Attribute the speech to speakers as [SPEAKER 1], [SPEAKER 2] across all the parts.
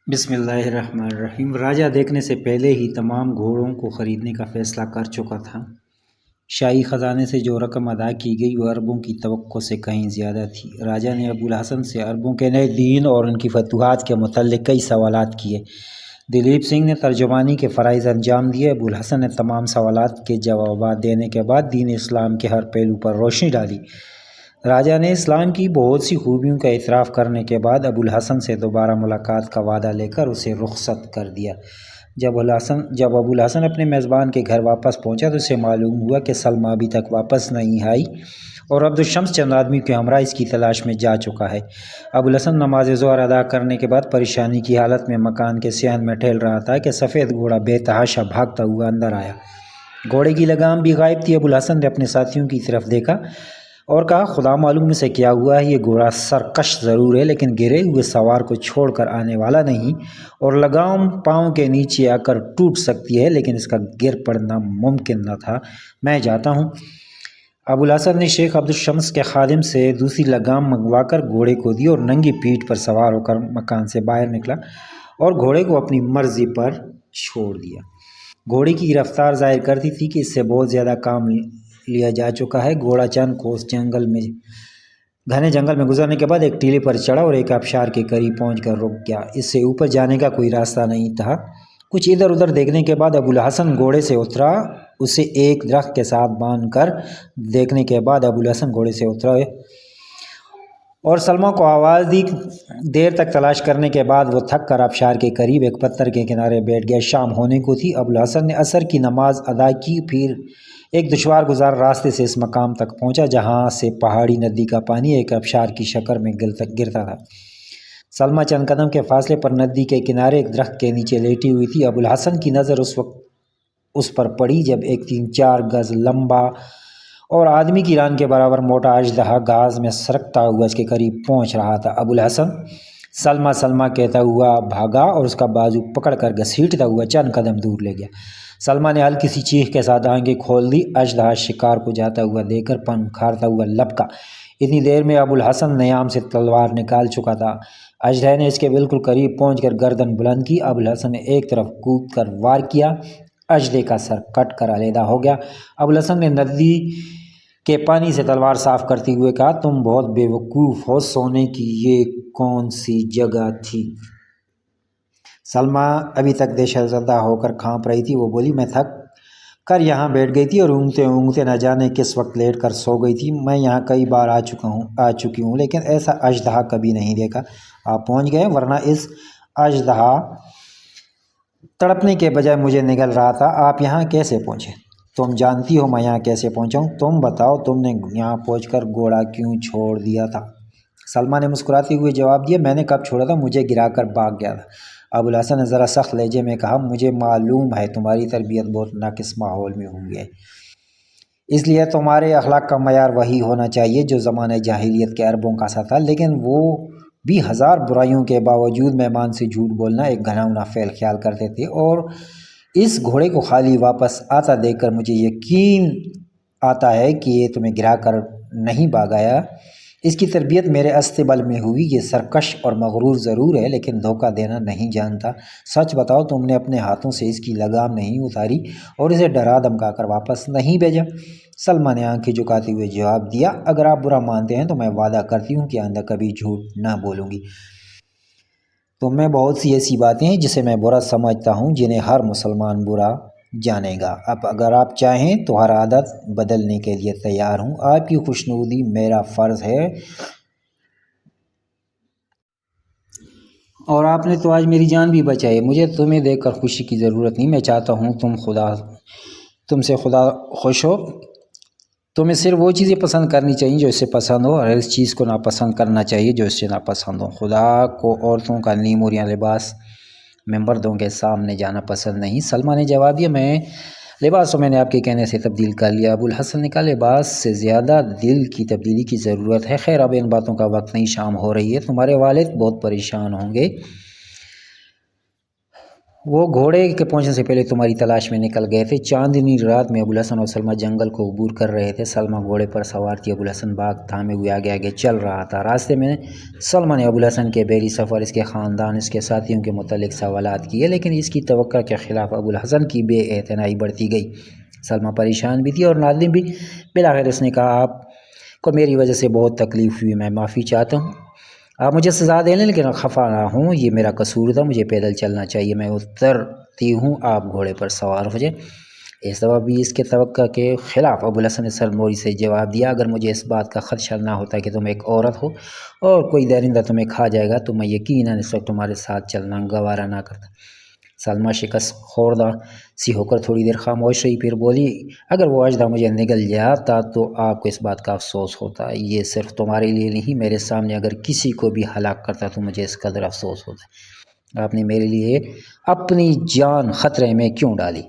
[SPEAKER 1] بسم اللہ الرحمن الرحیم۔ راجہ دیکھنے سے پہلے ہی تمام گھوڑوں کو خریدنے کا فیصلہ کر چکا تھا۔ شاہی خزانے سے جو رقم ادا کی گئی وہ عربوں کی توقع سے کہیں زیادہ تھی۔ راجہ نے ابوالحسن سے عربوں کے نئے دین اور ان کی فتوحات کے متعلق کئی سوالات کیے۔ دلیپ سنگھ نے ترجمانی کے فرائض انجام دیے۔ ابوالحسن نے تمام سوالات کے جوابات دینے کے بعد دین اسلام کے ہر پہلو پر روشنی ڈالی۔ راجہ نے اسلام کی بہت سی خوبیوں کا اعتراف کرنے کے بعد ابوالحسن سے دوبارہ ملاقات کا وعدہ لے کر اسے رخصت کر دیا۔ جب ابوالحسن اپنے میزبان کے گھر واپس پہنچا تو اسے معلوم ہوا کہ سلمیٰ ابھی تک واپس نہیں آئی اور عبدالشمس چند آدمی کے ہمراہ اس کی تلاش میں جا چکا ہے۔ ابوالحسن نماز ظہر ادا کرنے کے بعد پریشانی کی حالت میں مکان کے صحن میں ٹہل رہا تھا کہ سفید گھوڑا بے تحاشا بھاگتا ہوا اندر آیا۔ گھوڑے کی لگام بھی غائب تھی۔ ابوالحسن نے اپنے ساتھیوں کی طرف دیکھا اور کہا، خدا معلوم اسے کیا ہوا ہے، یہ گھوڑا سرکش ضرور ہے لیکن گرے ہوئے سوار کو چھوڑ کر آنے والا نہیں، اور لگام پاؤں کے نیچے آ کر ٹوٹ سکتی ہے لیکن اس کا گر پڑنا ممکن نہ تھا۔ میں جاتا ہوں۔ ابوالحسن نے شیخ عبدالشمس کے خادم سے دوسری لگام منگوا کر گھوڑے کو دی اور ننگی پیٹھ پر سوار ہو کر مکان سے باہر نکلا اور گھوڑے کو اپنی مرضی پر چھوڑ دیا۔ گھوڑے کی رفتار ظاہر کرتی تھی کہ اس سے بہت زیادہ کام لیا جا چکا ہے۔ گھوڑا چند کوس گھنے جنگل میں گزرنے کے بعد ایک ٹیلے پر چڑھا اور ایک آبشار کے قریب پہنچ کر رک گیا۔ اس سے اوپر جانے کا کوئی راستہ نہیں تھا۔ کچھ ادھر ادھر دیکھنے کے بعد ابوالحسن گھوڑے سے اترا۔ اسے ایک درخت کے ساتھ باندھ کر دیکھنے کے بعد ابوالحسن گھوڑے سے اترا اور سلمیٰ کو آواز دی۔ دیر تک تلاش کرنے کے بعد وہ تھک کر آبشار کے قریب ایک پتھر کے کنارے بیٹھ گیا۔ شام ہونے کو تھی۔ ابوالحسن نے عصر کی نماز ادا کی، پھر ایک دشوار گزار راستے سے اس مقام تک پہنچا جہاں سے پہاڑی ندی کا پانی ایک آبشار کی شکل میں گرتا تھا۔ سلمیٰ چند قدم کے فاصلے پر ندی کے کنارے ایک درخت کے نیچے لیٹی ہوئی تھی۔ ابوالحسن کی نظر اس وقت اس پر پڑی جب ایک 3-4 گز لمبا اور آدمی کی ران کے برابر موٹا اژدہا گھاس میں سرکتا ہوا اس کے قریب پہنچ رہا تھا۔ ابوالحسن سلمیٰ سلمیٰ کہتا ہوا بھاگا اور اس کا بازو پکڑ کر گھسیٹتا ہوا چند قدم دور لے گیا۔ سلمیٰ نے ہلکی سی چیخ کے ساتھ آنکھیں کھول دی۔ اژدہا شکار کو جاتا ہوا دیکھ کر پنکھارتا ہوا لپکا۔ اتنی دیر میں ابوالحسن نیام سے تلوار نکال چکا تھا۔ اژدہے نے اس کے بالکل قریب پہنچ کر گردن بلند کی۔ ابوالحسن نے ایک طرف کود کر وار کیا۔ اژدہے کا سر کٹ کر علیحدہ ہو گیا۔ ابوالحسن نے ندی کے پانی سے تلوار صاف کرتے ہوئے کہا، تم بہت بے وقوف ہو، سونے کی یہ کون سی جگہ تھی؟ سلمیٰ ابھی تک دہشت زدہ ہو کر کانپ رہی تھی۔ وہ بولی، میں تھک کر یہاں بیٹھ گئی تھی اور اونگتے اونگتے نہ جانے کس وقت لیٹ کر سو گئی تھی۔ میں یہاں کئی بار آ چکی ہوں لیکن ایسا اژدہا کبھی نہیں دیکھا۔ آپ پہنچ گئے، ورنہ اس اژدہا تڑپنے کے بجائے مجھے نگل رہا تھا۔ آپ یہاں کیسے پہنچے؟ تم جانتی ہو میں یہاں کیسے پہنچا ہوں؟ تم بتاؤ، تم نے یہاں پہنچ کر گھوڑا کیوں چھوڑ دیا تھا؟ سلمیٰ نے مسکراتے ہوئے جواب دیا، میں نے کب چھوڑا تھا، مجھے گرا کر بھاگ گیا تھا۔ ابوالحسن نے ذرا سخت لہجے میں کہا، مجھے معلوم ہے تمہاری تربیت بہت ناقص ماحول میں ہوئی ہے، اس لیے تمہارے اخلاق کا معیار وہی ہونا چاہیے جو زمانہ جاہلیت کے عربوں کا سا تھا، لیکن وہ بھی ہزار برائیوں کے باوجود مہمان سے جھوٹ بولنا ایک گھناؤنا فعل خیال کرتے تھے، اور اس گھوڑے کو خالی واپس آتا دیکھ کر مجھے یقین آتا ہے کہ یہ تمہیں گرا کر نہیں بھاگایا۔ اس کی تربیت میرے استبل میں ہوئی۔ یہ سرکش اور مغرور ضرور ہے لیکن دھوکہ دینا نہیں جانتا۔ سچ بتاؤ، تم نے اپنے ہاتھوں سے اس کی لگام نہیں اتاری اور اسے ڈرا دھمکا کر واپس نہیں بھیجا؟ سلمیٰ نے آنکھیں جھکاتے ہوئے جواب دیا، اگر آپ برا مانتے ہیں تو میں وعدہ کرتی ہوں کہ آئندہ کبھی جھوٹ نہ بولوں گی۔ تم میں بہت سی ایسی باتیں ہیں جسے میں برا سمجھتا ہوں جنہیں ہر مسلمان برا جانے گا۔ اب اگر آپ چاہیں تو ہر عادت بدلنے کے لیے تیار ہوں۔ آپ کی خوشنودی میرا فرض ہے اور آپ نے تو آج میری جان بھی بچائی۔ مجھے تمہیں دیکھ کر خوشی کی ضرورت نہیں، میں چاہتا ہوں تم سے خدا خوش ہو۔ تمہیں صرف وہ چیزیں پسند کرنی چاہیے جو اس سے پسند ہو، اور اس چیز کو ناپسند کرنا چاہیے جو اس سے ناپسند ہو۔ خدا کو عورتوں کا نیم یا لباس میں مردوں کے سامنے جانا پسند نہیں۔ سلمیٰ نے جواب دیا، لباس تو میں نے آپ کے کہنے سے تبدیل کر لیا۔ ابوالحسن نے کہا، لباس سے زیادہ دل کی تبدیلی کی ضرورت ہے۔ خیر، اب ان باتوں کا وقت نہیں، شام ہو رہی ہے، تمہارے والد بہت پریشان ہوں گے، وہ گھوڑے کے پہنچنے سے پہلے تمہاری تلاش میں نکل گئے تھے۔ چاندنی رات میں ابوالحسن اور سلمہ جنگل کو عبور کر رہے تھے۔ سلمہ گھوڑے پر سوار تھی، ابوالحسن باغ تھامے ہوئے آگے آگے چل رہا تھا۔ راستے میں سلمہ نے ابوالحسن کے بحری سفر، اس کے خاندان، اس کے ساتھیوں کے متعلق سوالات کیے، لیکن اس کی توقع کے خلاف ابوالحسن کی بے اعتنائی بڑھتی گئی۔ سلمہ پریشان بھی تھی اور نادم بھی۔ بالآخر اس نے کہا، آپ کو میری وجہ سے بہت تکلیف ہوئی، میں معافی چاہتا ہوں۔ آپ مجھے سزا دے لیں لیکن خفا نہ ہوں، یہ میرا قصور تھا، مجھے پیدل چلنا چاہیے، میں اترتی ہوں، آپ گھوڑے پر سوار ہو جائیں۔ اس دفعہ بھی اس کے توقع کے خلاف ابوالحسن نے سرموری سے جواب دیا، اگر مجھے اس بات کا خدشہ نہ ہوتا کہ تم ایک عورت ہو اور کوئی درندہ تمہیں کھا جائے گا تو میں یقیناً اس وقت تمہارے ساتھ چلنا گوارا نہ کرتا۔ سلمہ شکست خوردہ سی ہو کر تھوڑی دیر خاموش رہی، پھر بولی، اگر وہ اژدھا مجھے نگل جاتا تو آپ کو اس بات کا افسوس ہوتا، یہ صرف تمہارے لیے نہیں، میرے سامنے اگر کسی کو بھی ہلاک کرتا تو مجھے اس قدر افسوس ہوتا۔ آپ نے میرے لیے اپنی جان خطرے میں کیوں ڈالی؟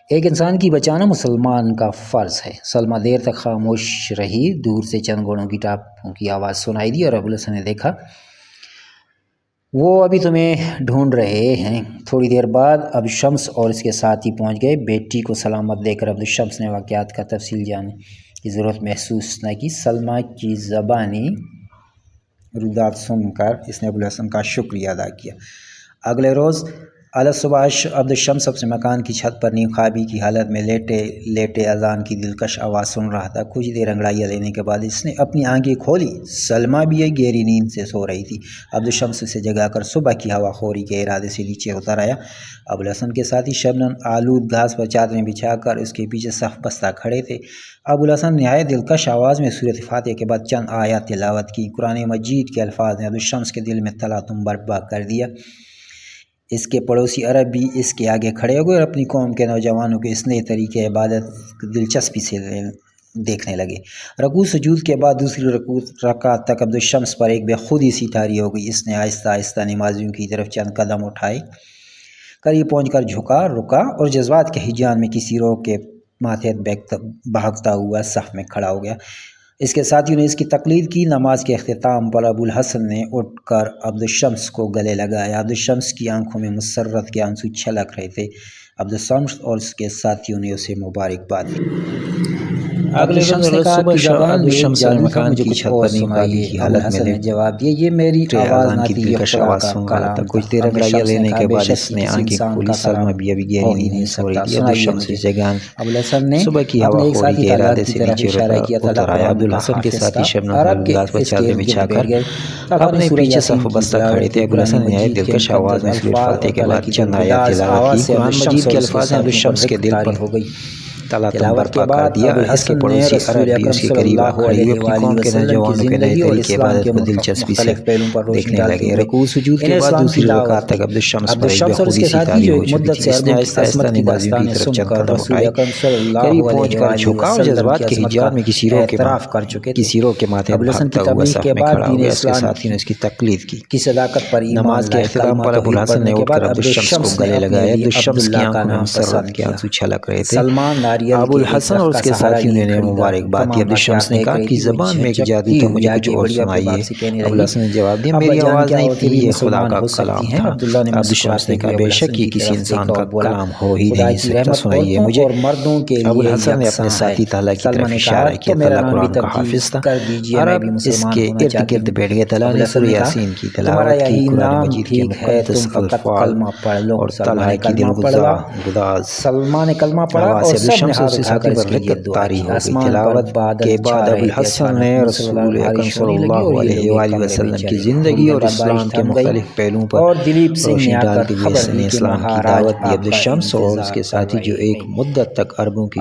[SPEAKER 1] ایک انسان کی بچانا مسلمان کا فرض ہے۔ سلمہ دیر تک خاموش رہی، دور سے چند گھوڑوں کی ٹاپوں کی آواز سنائی دی اور ابوالحسن نے دیکھا وہ ابھی تمہیں ڈھونڈ رہے ہیں۔ تھوڑی دیر بعد عبدالشمس اور اس کے ساتھی پہنچ گئے۔ بیٹی کو سلامت دے کر عبدالشمس نے واقعات کا تفصیل جاننے کی ضرورت محسوس نہ کی۔ سلمہ کی زبانی رودات سن کر اس نے ابوالحسن کا شکریہ ادا کیا۔ اگلے روز صبح عبدالشمس اپنے مکان کی چھت پر نیم خوابی کی حالت میں لیٹے لیٹے اذان کی دلکش آواز سن رہا تھا۔ کچھ دیر انگڑائیاں لینے کے بعد اس نے اپنی آنکھیں کھولی۔ سلمہ بھی ایک گہری نیند سے سو رہی تھی۔ عبدالشمس اسے جگا کر صبح کی ہوا خوری کے ارادے سے نیچے اتر آیا۔ ابوالحسن کے ساتھی شبنم آلود گھاس پر چادریں بچھا کر اس کے پیچھے صف بستہ کھڑے تھے۔ ابوالحسن نہایت دلکش آواز میں سورۃ فاتحہ کے بعد چند آیات تلاوت کی۔ قرآن مجید کے الفاظ نے عبدالشمس کے دل میں تلاطم برپا کر دیا۔ اس کے پڑوسی عرب بھی اس کے آگے کھڑے ہو گئے اور اپنی قوم کے نوجوانوں کے اس نئے طریقے عبادت دلچسپی سے دیکھنے لگے۔ رکوع سجود کے بعد دوسری رکعت تک عبدالشمس پر ایک بے خودی سی طاری ہو گئی۔ اس نے آہستہ آہستہ نمازیوں کی طرف چند قدم اٹھائے، قریب پہنچ کر جھکا، رکا اور جذبات کے ہیجان میں کسی روح کے ماتحت بہکتا ہوا صف میں کھڑا ہو گیا۔ اس کے ساتھیوں نے اس کی تقلید کی۔ نماز کے اختتام پر ابوالحسن نے اٹھ کر عبدالشمس کو گلے لگایا۔ عبدالشمس کی آنکھوں میں مسرت کے آنسو چھلک رہے تھے۔ عبدالشمس اور اس کے ساتھیوں نے اسے مبارکباد دی۔ عبدالشمس نے کہا کہ زبان میں ایک جادو تھا، مجھے کچھ اور سنائیے۔ ابوالحسن نے جواب دیا، یہ میری آواز نہ تھی، یہ خدا کا کلام تھا۔
[SPEAKER 2] کچھ دیر انگڑائیاں لینے کے بعد اس نے آنکھیں کھولی۔ سلمہ بھی ابھی گہری نیند میں سو رہی تھی۔ عبدالشمس اس جگہ
[SPEAKER 1] ابوالحسن نے
[SPEAKER 2] صبح کی ہوا خوری کے ارادے سے نیچے اتر آیا۔ عبدالحسن کے ساتھی شبنم آلود گھاس پر چادریں بچھا کر اپنے پیچھے صف بستہ کھڑے تھے۔ ابوالحسن نے نہایت دلکش آواز میں سورۃ فاتحہ کے بعد چند آیات تلاوت کی۔ قرآن مجید کے الفاظ نے عبدالشمس کے دل پر تلاطم برپا کر دیا۔ اس کے پڑوسی عرب بھی اس کے قریب آ کھڑے ہوئے، اپنی قوم کے نوجوانوں کے نئے طریقے عبادت کو دلچسپی سے دیکھنے لگے۔ رکوع سجود کے بعد دوسری رکعت تک عبدالشمس پر ایک بے خودی سی طاری ہو چکی تھی۔ اس نے آہستہ آہستہ نمازیوں کی طرف چند قدم اٹھائے، قریب پہنچ کر جھکا اور جذبات کے ہیجان میں کسی روح کے ماتحت بھاگتا ہوا صف میں کھڑا ہو گیا۔ اس کے ساتھی نے اس کی تقلید کی۔ نماز کے اختتام پر ابوالحسن نے اٹھ کر عبدالشمس کو گلے لگایا۔ عبدالشمس کی آنکھوں میں مسرت کے آنسو چھلک رہے تھے۔ ابوالحسن اور اس کے ساتھیوں نے مبارکباد دی۔ عبدالشمس نے کہا کہ زبان میں ایک جادو تھا، مجھے کچھ اور سنائیے۔ ابوالحسن نے جواب دیا، میری آواز نہیں تھی، یہ خدا کا کلام تھا۔ عبدالشمس نے کہا، بے شک یہ کسی انسان کا کلام ہو ہی نہیں سکتا، سنائیے مجھے۔ ابوالحسن نے اپنے ساتھی طلحہ کی طرف اشارہ کیا۔ طلحہ قرآن کا حافظ تھا۔ عرب اس کے ارد گرد بیٹھ گئے۔ طلحہ نے سورہ یاسین کی تلاوت کی، قرآن مجید کے مقدس الفاظ اور طلحہ کی دلگداز آواز سے عبدالشمس ساتھی پر رکت طاری ہو گئی۔ تلاوت کے بعد ابوالحسن نے رسول اکرم صلی اللہ علیہ وآلہ وسلم کی زندگی اور اسلام کے مختلف پہلوؤں پر روشنی ڈالتے ہوئے اس نے اسلام کی دعوت دی۔ عبدالشمس اور اس کے ساتھی جو ایک مدت تک عربوں کی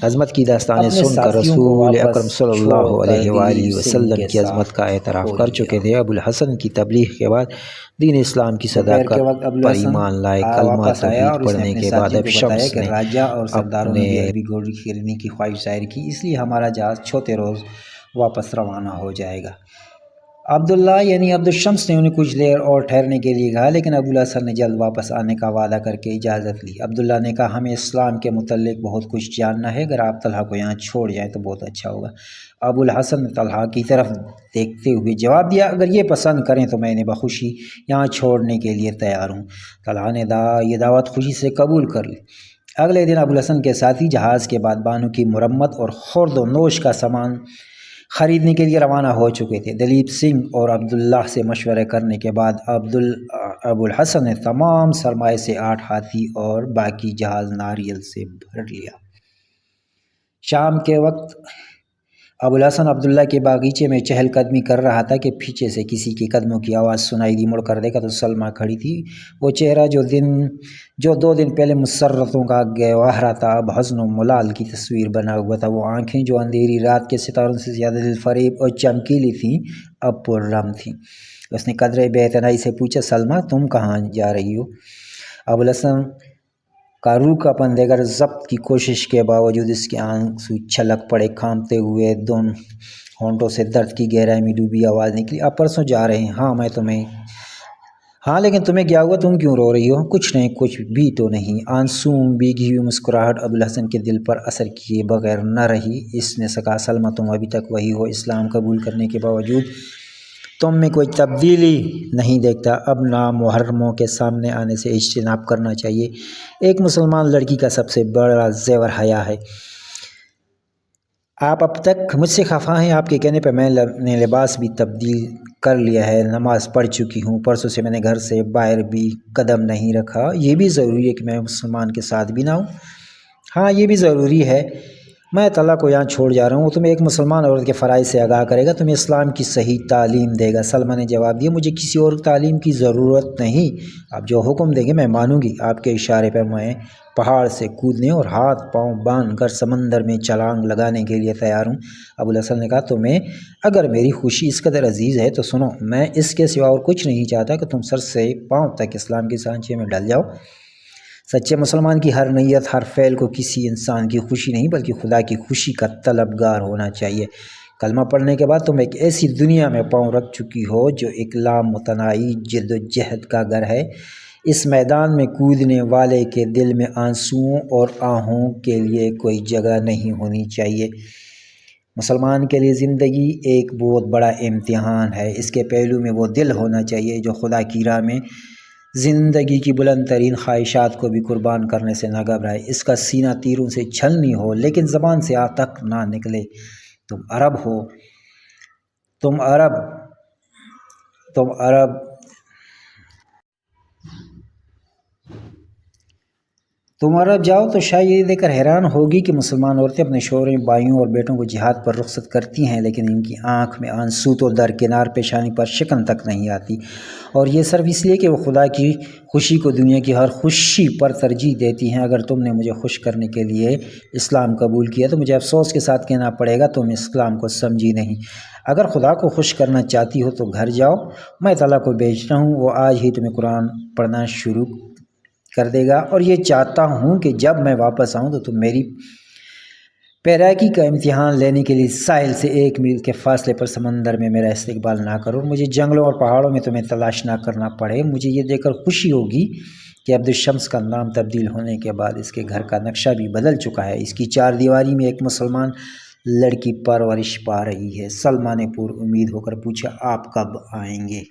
[SPEAKER 2] عظمت کی داستانیں سن کر رسول اکرم صلی اللہ علیہ وآلہ وسلم کی عظمت کا اعتراف کر چکے تھے، ابوالحسن کی تبلیغ کے بعد دین اسلام کی صداقت پر ایمان لائے۔ کلمہ توحید پڑھنے کے بعد عبدالشمس نے اپنے
[SPEAKER 1] گھوڑی خریدنے کی خواہش ظاہر کی، اس لیے ہمارا جہاز چوتھے روز واپس روانہ ہو جائے گا۔ عبداللہ یعنی عبدالشمس نے انہیں کچھ دیر اور ٹھہرنے کے لیے کہا، لیکن ابو الحسن نے جلد واپس آنے کا وعدہ کر کے اجازت لی۔ عبداللہ نے کہا ہمیں اسلام کے متعلق بہت کچھ جاننا ہے، اگر آپ طلحہ کو یہاں چھوڑ جائیں تو بہت اچھا ہوگا۔ ابو الحسن نے طلحہ کی طرف دیکھتے ہوئے جواب دیا، اگر یہ پسند کریں تو میں انہیں بخوشی یہاں چھوڑنے کے لیے تیار ہوں۔ طلحہ نے یہ دعوت خوشی سے قبول کر لی۔ اگلے دن ابو الحسن کے ساتھی جہاز کے بادبانوں کی مرمت اور خورد و نوش کا سامان خریدنے کے لیے روانہ ہو چکے تھے۔ دلیپ سنگھ اور عبداللہ سے مشورے کرنے کے بعد ابو الحسن نے تمام سرمایے سے 8 ہاتھی اور باقی جہاز ناریل سے بھر لیا۔ شام کے وقت ابو الحسن عبداللہ کے باغیچے میں چہل قدمی کر رہا تھا کہ پیچھے سے کسی کے قدموں کی آواز سنائی دی۔ مڑ کر دیکھا تو سلمیٰ کھڑی تھی۔ وہ چہرہ جو 2 دن پہلے مسرتوں کا گہوارہ تھا، اب حزن و ملال کی تصویر بنا ہوا تھا۔ وہ آنکھیں جو اندھیری رات کے ستاروں سے زیادہ دل فریب اور چمکیلی تھیں، اب پررم تھیں۔ اس نے قدرے بے اعتنائی سے پوچھا، سلمیٰ تم کہاں جا رہی ہو؟ ابو الحسن کا روکھا پن دے کر ضبط کی کوشش کے باوجود اس کے آنسو چھلک پڑے۔ کانپتے ہوئے دونوں ہونٹوں سے درد کی گہرائی میں ڈوبی آواز نکلی، آپ پرسوں جا رہے ہیں؟ ہاں لیکن تمہیں کیا ہوا؟ تم کیوں رو رہی ہو؟ کچھ نہیں، کچھ بھی تو نہیں۔ آنسو بھیگی ہوئی مسکراہٹ ابو الحسن کے دل پر اثر کیے بغیر نہ رہی۔ اس نے کہا، سلمیٰ تم ابھی تک وہی ہو، اسلام قبول کرنے کے باوجود تم میں کوئی تبدیلی نہیں دیکھتا۔ اب نامحرموں کے سامنے آنے سے اجتناب کرنا چاہیے۔ ایک مسلمان لڑکی کا سب سے بڑا زیور حیا ہے۔ آپ اب تک مجھ سے خفا ہیں، آپ کے کہنے پہ میں نے لباس بھی تبدیل کر لیا ہے، نماز پڑھ چکی ہوں، پرسوں سے میں نے گھر سے باہر بھی قدم نہیں رکھا۔ یہ بھی ضروری ہے کہ میں مسلمان کے ساتھ بھی نہ ہوں؟ ہاں یہ بھی ضروری ہے۔ میں طلحہ کو یہاں چھوڑ جا رہا ہوں، وہ تمہیں ایک مسلمان عورت کے فرائض سے آگاہ کرے گا، تمہیں اسلام کی صحیح تعلیم دے گا۔ سلمیٰ نے جواب دیا، مجھے کسی اور تعلیم کی ضرورت نہیں، آپ جو حکم دیں گے میں مانوں گی۔ آپ کے اشارے پر میں پہاڑ سے کودنے اور ہاتھ پاؤں باندھ کر سمندر میں چھلانگ لگانے کے لیے تیار ہوں۔ ابو الحسن نے کہا، تمہیں اگر میری خوشی اس قدر عزیز ہے تو سنو، میں اس کے سوا اور کچھ نہیں چاہتا کہ تم سر سے پاؤں تک اسلام کے سانچے میں ڈل جاؤ۔ سچے مسلمان کی ہر نیت، ہر فعل کو کسی انسان کی خوشی نہیں بلکہ خدا کی خوشی کا طلبگار ہونا چاہیے۔ کلمہ پڑھنے کے بعد تم ایک ایسی دنیا میں پاؤں رکھ چکی ہو جو ایک لامتناہی جد و جہد کا گھر ہے۔ اس میدان میں کودنے والے کے دل میں آنسوؤں اور آہوں کے لیے کوئی جگہ نہیں ہونی چاہیے۔ مسلمان کے لیے زندگی ایک بہت بڑا امتحان ہے۔ اس کے پہلو میں وہ دل ہونا چاہیے جو خدا کی راہ میں زندگی کی بلند ترین خواہشات کو بھی قربان کرنے سے نہ گھبرائے۔ اس کا سینہ تیروں سے چھلنی ہو لیکن زبان سے تک نہ نکلے۔ تم عرب جاؤ تو شاید یہ دیکھ کر حیران ہوگی کہ مسلمان عورتیں اپنے شوہروں، بھائیوں اور بیٹوں کو جہاد پر رخصت کرتی ہیں، لیکن ان کی آنکھ میں آنسو تو درکنار، پیشانی پر شکن تک نہیں آتی، اور یہ صرف اس لیے کہ وہ خدا کی خوشی کو دنیا کی ہر خوشی پر ترجیح دیتی ہیں۔ اگر تم نے مجھے خوش کرنے کے لیے اسلام قبول کیا تو مجھے افسوس کے ساتھ کہنا پڑے گا، تم اسلام کو سمجھی نہیں۔ اگر خدا کو خوش کرنا چاہتی ہو تو گھر جاؤ، میں طلحہ کو بھیجتا ہوں، وہ آج ہی تمہیں قرآن پڑھنا شروع کر دے گا، اور یہ چاہتا ہوں کہ جب میں واپس آؤں تو تم میری پیراکی کا امتحان لینے کے لیے ساحل سے 1 میل کے فاصلے پر سمندر میں میرا استقبال نہ کرو، مجھے جنگلوں اور پہاڑوں میں تمہیں تلاش نہ کرنا پڑے۔ مجھے یہ دیکھ کر خوشی ہوگی کہ عبدالشمس کا نام تبدیل ہونے کے بعد اس کے گھر کا نقشہ بھی بدل چکا ہے، اس کی 4 دیواری میں ایک مسلمان لڑکی پرورش پا رہی ہے۔ سلمیٰ نے پر امید ہو کر پوچھا، آپ کب آئیں گے؟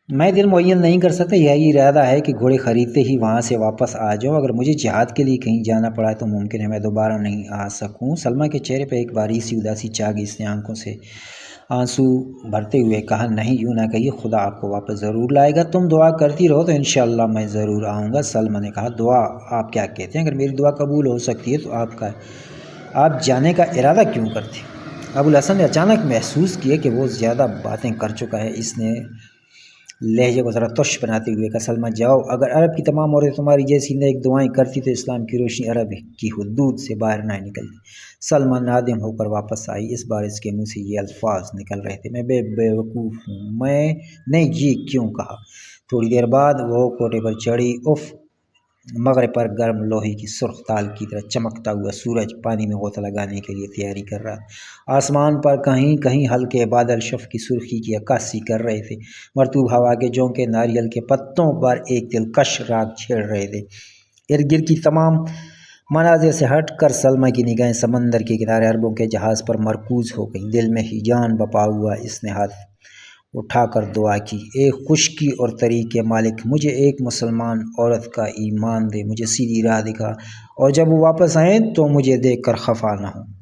[SPEAKER 1] میں دن معین نہیں کر سکتا، یہی ارادہ ہے کہ گھوڑے خریدتے ہی وہاں سے واپس آ جاؤں۔ اگر مجھے جہاد کے لیے کہیں جانا پڑا تو ممکن ہے میں دوبارہ نہیں آ سکوں۔ سلمیٰ کے چہرے پہ ایک باریک سی اداسی چھا گئی، اس نے آنکھوں سے آنسو بھرتے ہوئے کہا، نہیں یوں نہ کہیے، خدا آپ کو واپس ضرور لائے گا، تم دعا کرتی رہو تو انشاءاللہ میں ضرور آؤں گا۔ سلمیٰ نے کہا، دعا؟ آپ کیا کہتے ہیں؟ اگر میری دعا قبول ہو سکتی ہے تو آپ جانے کا ارادہ کیوں کرتے؟ ابو الحسن نے اچانک محسوس کیا کہ وہ زیادہ باتیں کر چکا ہے۔ اس نے لہجے کو ذرا تش بناتے ہوئے کہا، سلمیٰ جاؤ، اگر عرب کی تمام عورتیں تمہاری جیسی نیک دعائیں کرتی تو اسلام کی روشنی عرب کی حدود سے باہر نہ نکلتی۔ سلمیٰ نادم ہو کر واپس آئی، اس بار اس کے منہ سے یہ الفاظ نکل رہے تھے، میں بیوقوف ہوں، میں نے یہ کیوں کہا۔ تھوڑی دیر بعد وہ کوٹھے پر چڑھی۔ اف، مغرب پر گرم لوہے کی سرخ تال کی طرح چمکتا ہوا سورج پانی میں غوطہ لگانے کے لیے تیاری کر رہا تھا۔ آسمان پر کہیں کہیں ہلکے بادل شفق کی سرخی کی عکاسی کر رہے تھے۔ مرطوب ہوا کے جھونکے ناریل کے پتوں پر ایک دلکش راگ چھیڑ رہے تھے۔ ارد گرد کی تمام مناظر سے ہٹ کر سلمیٰ کی نگاہیں سمندر کے کنارے عربوں کے جہاز پر مرکوز ہو گئیں۔ دل میں ہی جان بپا ہوا اس نے ہاتھ اٹھا کر دعا کی، اے خشکی اور تری کے مالک، مجھے ایک مسلمان عورت کا ایمان دے، مجھے سیدھی راہ دکھا، اور جب وہ واپس آئیں تو مجھے دیکھ کر خفا نہ ہوں۔